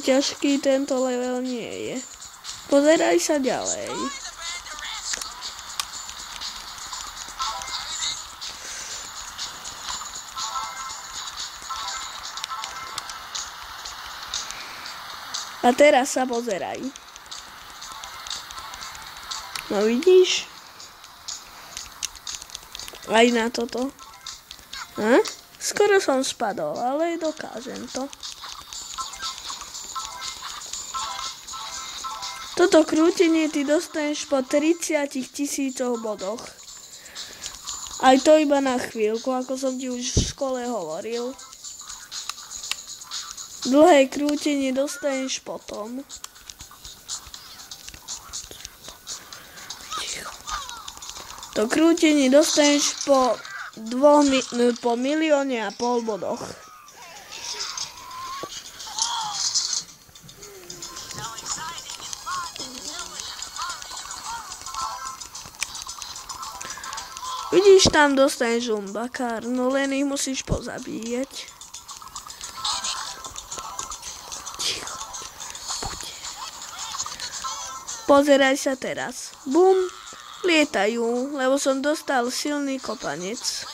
ťažký tento level nie je. Pozeraj sa ďalej. A teraz sa pozeraj. No vidíš? Aj na toto. Skoro som spadol, ale dokážem to. Toto krútenie ty dostaneš po 30 000 bodoch. Aj to iba na chvíľku, ako som ti už v škole hovoril. Dlhé krútenie dostaneš potom. To krútenie dostaneš po 1,5 milióne bodoch. Vidíš, tam dostaneš žumbakár, no len ich musíš pozabíjať. Pozeraj sa teraz. Bum, lietajú, lebo som dostal silný kopanec.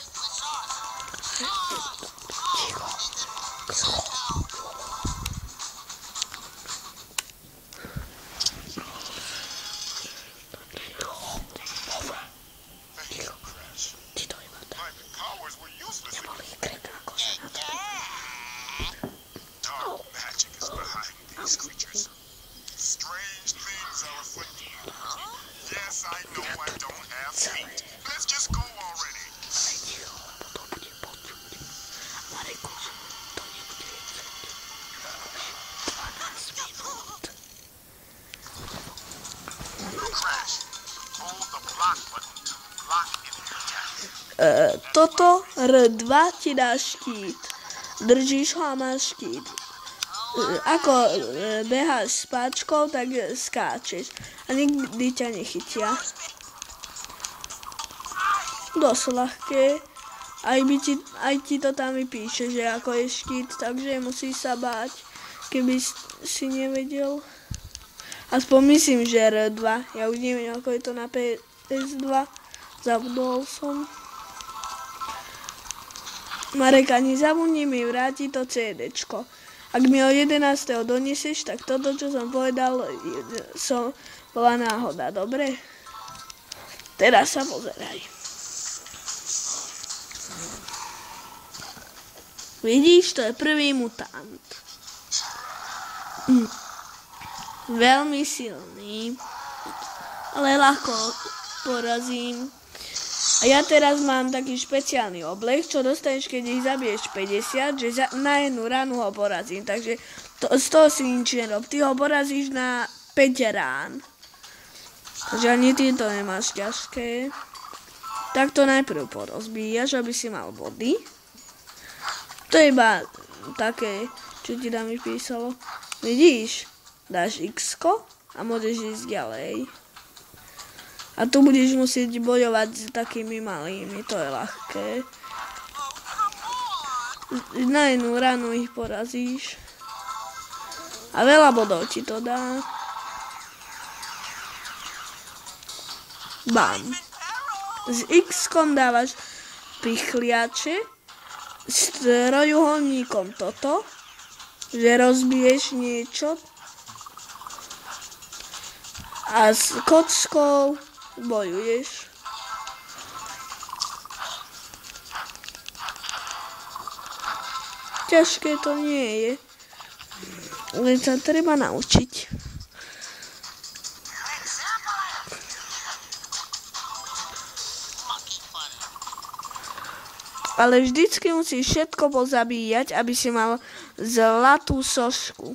Toto R2 ti dá štít. Držíš ho a máš štít. Ako beháš s páčkou, tak skáčeš. A nikdy ťa nechytia. Dosť ľahké. Aj ti to tam vypíše, že ako je štít, takže musíš sa báť, keby si nevedel. Aspoň myslím, že R2. Ja už neviem, ako je to na PS2. Zabudol som. Marek, ani zabudni mi vrátiť to CDčko. Ak mi ho 11. doniesieš, tak toto, čo som povedal, bola náhoda, dobre? Teraz sa pozeraj. Vidíš, to je prvý mutant. Veľmi silný, ale ľahko porazím. A ja teraz mám taký špeciálny oblek, čo dostaneš, keď ich zabiješ 50, že na jednu ranu ho porazím. Takže z toho si nič nerob. Ty ho porazíš na 5 rán. Takže ani ty to nemáš ťažké. Tak to najprv porozbíjaš, aby si mal body. To je iba také, čo ti tam vypísalo. Vidíš? Dáš X-ko a môžeš ísť ďalej. A tu budeš musieť bojovať s takými malými, to je ľahké. Na jednu ranu ich porazíš. A veľa bodov ti to dá. Bam. S X-kom dávaš pichliače, s trojuholníkom toto, že rozbiješ niečo. A s kockou bojuješ. Ťažké to nie je. Len sa treba naučiť. Ale vždycky musíš všetko pozabíjať, aby si mal zlatú sošku.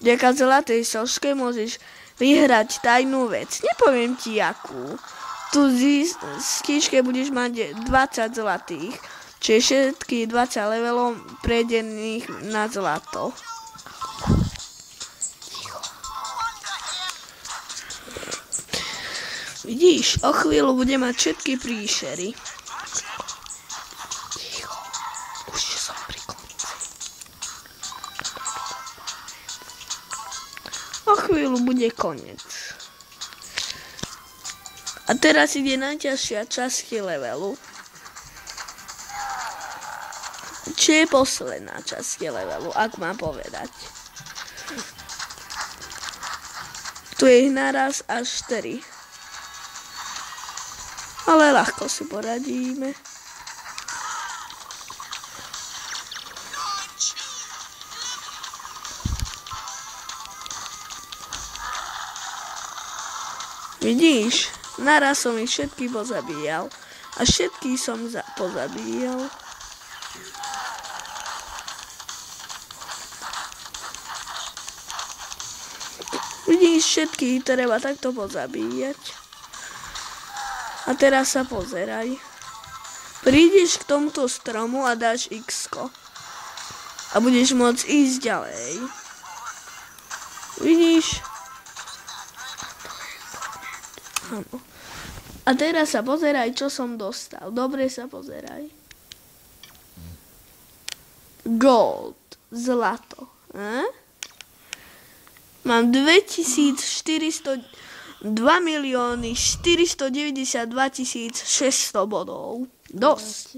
Vďaka zlatej soške môžeš vyhrať tajnú vec. Nepoviem ti akú. Tu z kýške budeš mať 20 zlatých, čiže všetky 20 levelov prejdených na zlato. Vidíš, o chvíľu bude mať všetky príšery. chvíľu bude koniec. A teraz ide najťažšia časť levelu. Čo je posledná časť levelu, ak mám povedať. Tu je ich naraz až 4. Ale ľahko si poradíme. Vidíš? Naraz som ich všetky pozabíjal. A všetky som pozabíjal. Vidíš, všetky treba takto pozabíjať. A teraz sa pozeraj. Prídeš k tomuto stromu a dáš X-ko. A budeš môcť ísť ďalej. Vidíš? Áno. A teraz sa pozeraj, čo som dostal. Dobre sa pozeraj. Gold. Zlato. Mám 2 milióny 492 600 bodov. Dosť.